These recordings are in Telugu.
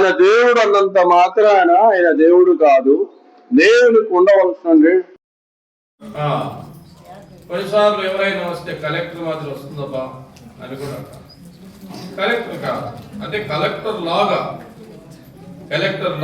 ఆయన దేవుడు అన్నంత మాత్రాన ఆయన దేవుడు కాదు. దేవునికి ఉండవలసిన కొన్నిసార్లు ఎవరైనా వస్తే కలెక్టర్ మాదిరి వస్తుందబ్బా అని కూడా కలెక్టర్ కాదు, అంటే కలెక్టర్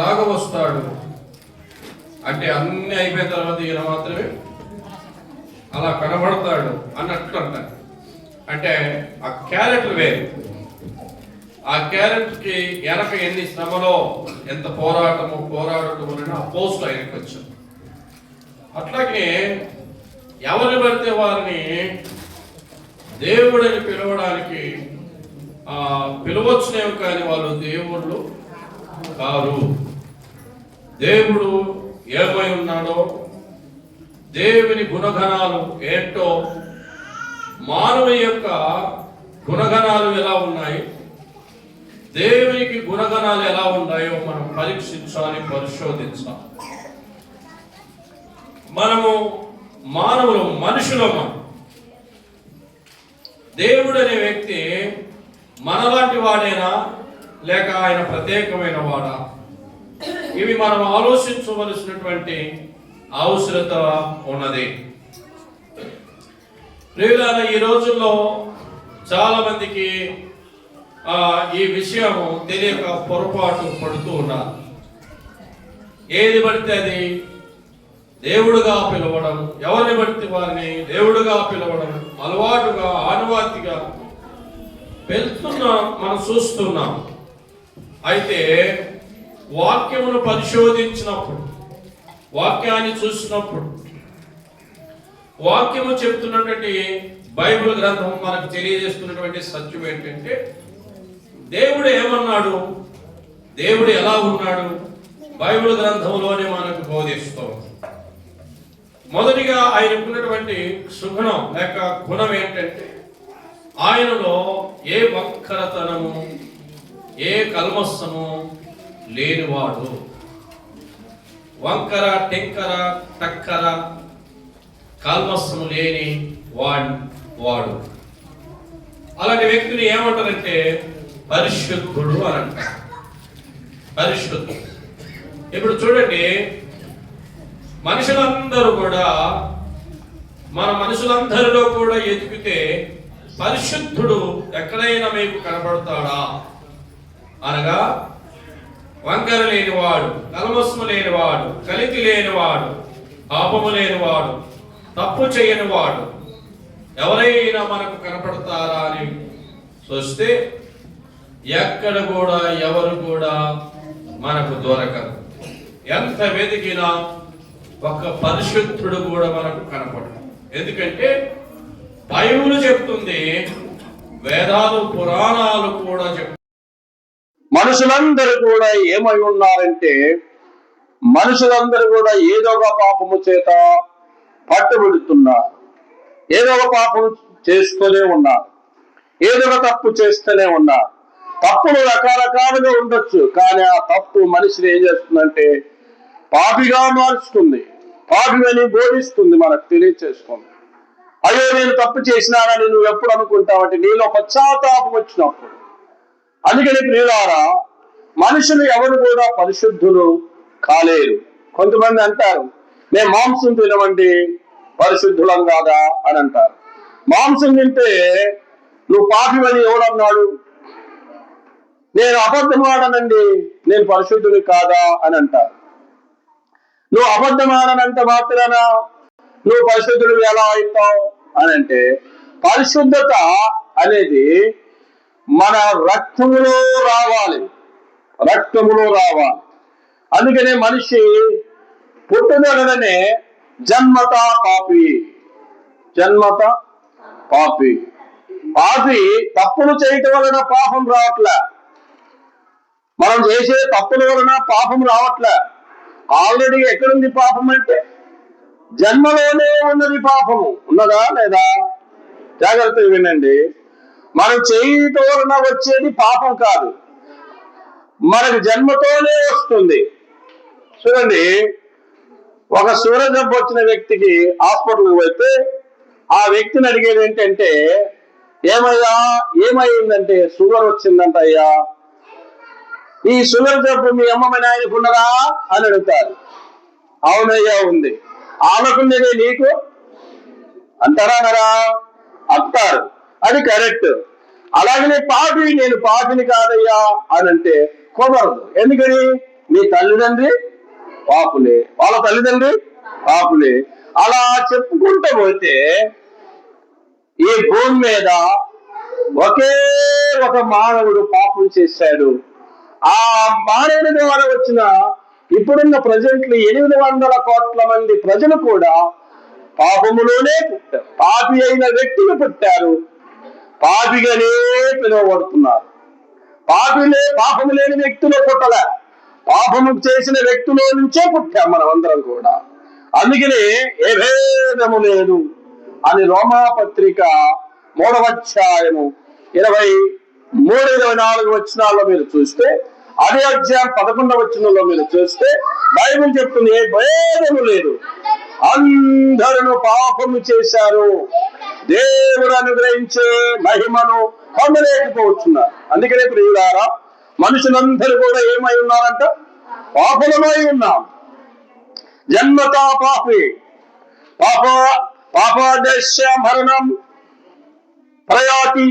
లాగా వస్తాడు అంటే అన్ని అయిపోయిన తర్వాత ఈయన మాత్రమే అలా కనబడతాడు అన్నట్టు అంటారు. అంటే ఆ క్యారెక్టర్ వేరు. ఆ క్యారెక్టర్కి వెనక ఎన్ని శ్రమలో ఎంత పోరాడటం అని ఆ పోస్ట్ ఆయనకి వచ్చింది. అట్లాగే ఎవరిని పడితే వారిని దేవుడని పిలవడానికి పిలవచ్చునేమో కానీ వాళ్ళు దేవుళ్ళు కారు. దేవుడు ఏమై ఉన్నాడో, దేవుని గుణగణాలు ఏంటో, మానవ యొక్క గుణగణాలు ఎలా ఉన్నాయి, దేవునికి గుణగణాలు ఎలా ఉన్నాయో మనం పరీక్షించాలి, పరిశోధించాలి. మనము మనుషులము. దేవుడు అనే వ్యక్తి మనలాంటి వాడేనా లేక ఆయన ప్రత్యేకమైన వాడా? ఇవి మనం ఆలోచించవలసినటువంటి అవసరత ఉన్నది. ప్రియులారా, ఈ రోజుల్లో చాలా మందికి ఈ విషయం తెలియక పొరపాటు పడుతూ ఉన్నారు. ఏది పడితే అది దేవుడుగా పిలవడం, ఎవరిని పడితే వారిని దేవుడుగా పిలవడం అలవాటుగా ఆనువాతిగా వెళ్తున్నాం, మనం చూస్తున్నాం. అయితే వాక్యమును పరిశోధించినప్పుడు, వాక్యాన్ని చూసినప్పుడు, వాక్యము చెప్తున్నటువంటి బైబిల్ గ్రంథం మనకు తెలియజేస్తున్నటువంటి సత్యం ఏంటంటే దేవుడు ఏమన్నాడు, దేవుడు ఎలా ఉన్నాడు బైబిల్ గ్రంథంలోనే మనకు బోధిస్తాం. మొదటిగా ఆయనకున్నటువంటి సుగుణం లేక గుణం ఏంటంటే ఆయనలో ఏ వక్రతనము, ఏ కల్మస్సము లేనివాడు. వంకర, టెంకర, టక్కర, కల్మస్సము లేని వాడు. అలాంటి వ్యక్తిని ఏమంటారంటే పరిశుద్ధుడు అని అంటారు. పరిశుద్ధుడు. ఇప్పుడు చూడండి, మనుషులందరూ కూడా మన మనుషులందరిలో కూడా ఎదిగితే పరిశుద్ధుడు ఎక్కడైనా మీకు కనబడతాడా అనగా వంకర లేనివాడు, కల్మస్ము లేనివాడు, కలితి లేనివాడు, పాపము లేనివాడు, తప్పు చేయనివాడు ఎవరైనా మనకు కనపడతారా అని చూస్తే ఎక్కడ కూడా ఎవరు కూడా మనకు దొరకరు. ఎంత వెతికినా ఒక పరిశుద్ధుడు కూడా మనకు కనపడదు. ఎందుకంటే బైబిల్ చెప్తుంది, వేదాలు పురాణాలు కూడా చెప్తుంది. మనుషులందరూ కూడా ఏమై ఉన్నారంటే మనుషులందరూ కూడా ఏదో ఒక పాపము చేత పట్టుబడుతున్నారు, ఏదో ఒక పాపం చేస్తూనే ఉన్నారు, ఏదో ఒక తప్పు చేస్తూనే ఉన్నారు. తప్పులు రకరకాలుగా ఉండొచ్చు, కానీ ఆ తప్పు మనిషిని ఏం చేస్తుందంటే పాపిగా మార్చుతుంది, పాపిని బోధిస్తుంది, మనకు తెలియచేస్తుంది. అయ్యో నేను తప్పు చేసినానని నువ్వు ఎప్పుడు అనుకుంటావంటే నీలో పశ్చాత్తాపం వచ్చినప్పుడు. అందుకని ప్రియులారా, మనుషులు ఎవరు కూడా పరిశుద్ధులు కాలేరు. కొంతమంది అంటారు, నేను మాంసం తినమండి పరిశుద్ధులం కాదా అని అంటారు. మాంసం తింటే నువ్వు పాపివని ఎవడన్నాడు? నేను అబద్ధం ఆడనండి నేను పరిశుద్ధుని కాదా అని అంటారు. నువ్వు అబద్ధం ఆడనంత మాత్రాన నువ్వు పరిశుద్ధుడు ఎలా అవుతావు అని అంటే, పరిశుద్ధత అనేది మన రక్తములో రావాలి. అందుకనే మనిషి పుట్టుదలనే జన్మత పాపి. తప్పులు చేయటం వలన పాపం రావట్లే, మనం చేసే తప్పుల వలన పాపం రావట్లే. ఆల్రెడీ ఎక్కడుంది పాపం అంటే జన్మలోనే ఉన్నది. పాపము ఉన్నదా లేదా? జాగ్రత్తగా వినండి. మనం చేయటం వలన వచ్చేది పాపం కాదు, మనకు జన్మతోనే వస్తుంది. చూడండి, ఒక సూరజబ్బు వచ్చిన వ్యక్తికి హాస్పిటల్కి పోతే ఆ వ్యక్తిని అడిగేది ఏంటంటే, ఏమయ్యా ఏమైందంటే షుగర్ వచ్చిందంట అయ్యా, ఈ షుగర్ జబ్బు మీ అమ్మ మీ నాయనకు ఉన్నదా అని అడుగుతారు. అవునయ్యా ఉంది. ఆమెకుండేది నీకు అంటారా నరా అంటారు. అది కరెక్ట్. అలాగనే పాపి నేను పాపిని కాదయ్యా అని అంటే కుదరదు. ఎందుకని మీ తల్లిదండ్రి పాపులే, వాళ్ళ తల్లిదండ్రి పాపులే. అలా చెప్పుకుంటూ పోతే ఈ భూమి మీద ఒకే ఒక మానవుడు పాపం చేశాడు. ఆ మానవుడి ద్వారా వచ్చిన ఇప్పుడున్న ప్రజెంట్లు 800 కోట్ల మంది ప్రజలు కూడా పాపములోనే పుట్టారు. పాపి అయిన వ్యక్తులు పుట్టారు, పాపిగానే పిలువబడుతున్నారు. పాపము లేని వ్యక్తులు పుట్టలే, పాపము చేసిన వ్యక్తుల నుంచే పుట్టాం మనం అందరం కూడా. అందుకనే ఏ భేదము లేదు అని రోమాపత్రిక 3వ అధ్యాయము 23-24 వచనాల్లో మీరు చూస్తే, అదే అధ్యాయం 11వ వచనంలో మీరు చూస్తే బైబిల్ చెప్తుంది ఏ భేదము లేదు, అందరూ పాపము చేశారు, దేవుడు అనుగ్రహించే మహిమను పొందలేకపోతున్నారు. అందుకనే ప్రియులారా, మనుషులందరూ కూడా ఏమై ఉన్నారంట? పాపులమై ఉన్నాం. జన్మతా పాపి, పాపాదశ మరణం ప్రయాతి,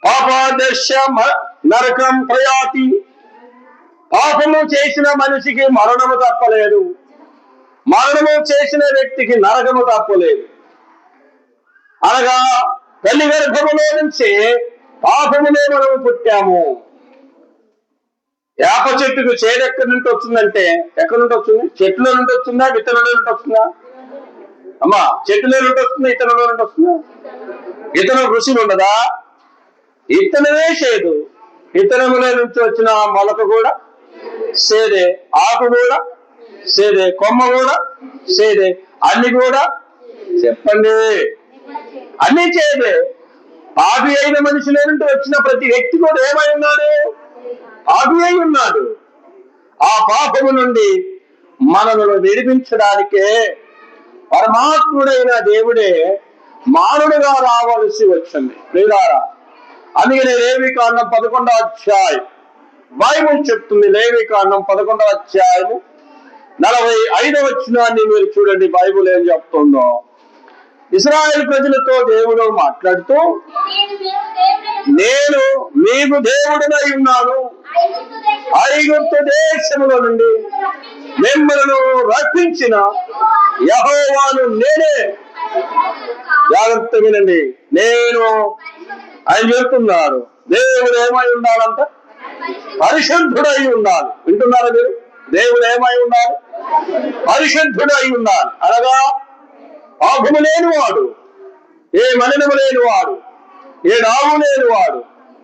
పాపాదశ నరకం ప్రయాతి. పాపము చేసిన మనిషికి మరణము తప్పలేదు, మరణము చేసిన వ్యక్తికి నరకము తప్పలేదు. అనగా తల్లి గర్భములో నుంచి పాపమునే మనము పుట్టాము. వేప చెట్టుకు చేదు ఎక్కడి నుండి వచ్చిందంటే ఎక్కడి నుండి వచ్చింది? చెట్టులో నుండి వచ్చిందా, విత్తనంలో నుండి వస్తుందా? అమ్మా, చెట్టులో నుండి వస్తుందా, ఇతనంలో నుండి వస్తుందా? ఇతనం రుచి ఉండదా? ఇత్తనమే చేదు. ఇతనముల నుంచి వచ్చిన మొలక కూడా సేదే, ఆకు కూడా సేదే, కొమ్మ కూడా సేదే, అన్ని కూడా చెప్పండి అన్ని చేదే. పాపి అయిన మనిషిలో నుండి వచ్చిన ప్రతి వ్యక్తి కూడా ఏమై ఉన్నాడు? పాపి అయి ఉన్నాడు. ఆ పాపము నుండి మనలను విడిపించడానికే పరమాత్ముడైన దేవుడే మానవుడిగా రావలసి వచ్చింది. ప్రియులారా, అందుకనే లేవికాండం 11వ అధ్యాయం బైబిల్ చెప్తుంది. లేవికాండం 11వ అధ్యాయము 45వ వచనాన్ని మీరు చూడండి. బైబిల్ ఏం చెప్తుందో, ఇశ్రాయేలు ప్రజలతో దేవుడు మాట్లాడుతూ, నేను మీకు దేవుడినై ఉన్నాను, ఐగుప్తు దేశములో నుండి మిమ్మల్ని రక్షించిన యెహోవాను నేనే. జాగ్రత్త వినండి, నేను ఆయన చెప్తున్నారు. దేవుడు ఏమై ఉండాలంట? పరిశుద్ధుడై ఉండాలి. వింటున్నారా మీరు? దేవుడు ఏమై ఉండాలి? పరిశుద్ధుడై ఉండాలి. అనగా పాపము లేనివాడు, ఏ మలినము లేనివాడు, ఏ డాము లేనివాడు,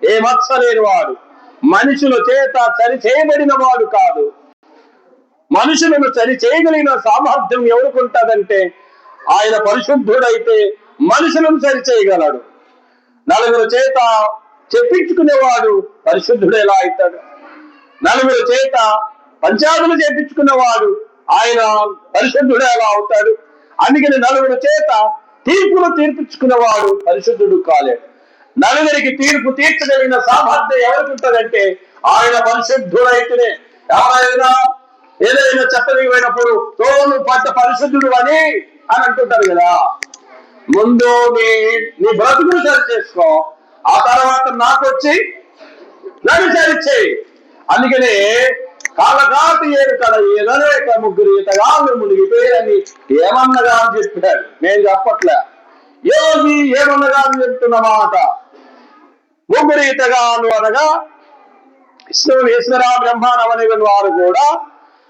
ఏ మత్స లేనివాడు, మనుషుల చేత సరి చేయబడిన వాడు కాదు. మనుషులను సరి చేయగలిగిన సామర్థ్యం ఎవరికి ఉంటుందంటే, ఆయన పరిశుద్ధుడైతే మనుషులను సరి చేయగలడు. నలుగురు చేత చెప్పించుకునేవాడు పరిశుద్ధుడు ఎలా అవుతాడు? నలుగురు చేత పంచాదులు చేపించుకునేవాడు ఆయన పరిశుద్ధుడు ఎలా అవుతాడు? అందుకని నలుగురు చేత తీర్పులు తీర్పించుకునేవాడు పరిశుద్ధుడు కాలేడు. నలుగురికి తీర్పు తీర్చగలిగిన సామర్థ్యం ఎవరికి ఉంటుందంటే ఆయన పరిశుద్ధుడైతేనే. ఎవరైనా ఏదైనా చెప్పలేకపోయినప్పుడు తోను పడ్డ పరిశుద్ధుడు అని అంటుంటారు కదా. ముందు నీ బ్రతుకులు సరి చేసుకో, ఆ తర్వాత నాకు వచ్చి నన్ను సరిచేయి. అందుకనే కాలకాటి ఏడు కడ ఏదనేక ముగ్గురు ఈతగాళ్ళు మునిగిపోయారని ఏమన్నగా అని చెప్పాడు. నేను చెప్పట్లే, యోగి ఏమన్నగా అని చెప్తున్నమాట. ముగ్గురు ఈతగాళ్ళు అనగా విష్ణువు, ఈశ్వర, బ్రహ్మానవని వారు కూడా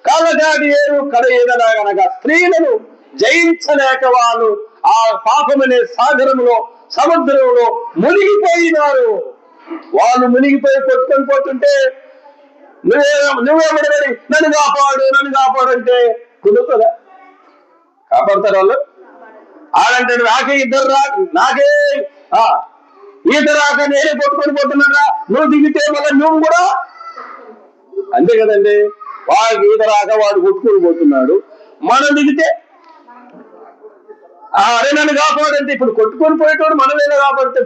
కాలకాటి ఏడు కడ ఏదనగా స్త్రీలను జయించలేక వాళ్ళు ఆ పాపమనే సాగరంలో, సముద్రంలో మునిగిపోయినారు. వాళ్ళు మునిగిపోయి కొట్టుకొని పోతుంటే నువ్వేమడి నన్ను కాపాడు నన్ను కాపాడంటే కుదురుతుందా? కాపాడతారు వాళ్ళు? ఆడంటే నాకే ఈత రాక నేనే కొట్టుకొని పోతున్నారా, నువ్వు దిగితే మళ్ళీ నువ్వు కూడా అంతే కదండి. వాడికి ఈత రాక వాడు కొట్టుకొని పోతున్నాడు, మనం దిగితే అరే నన్ను కాపాడంటే ఇప్పుడు కొట్టుకొని పోయేటోడు మనం ఏదో కాపాడితే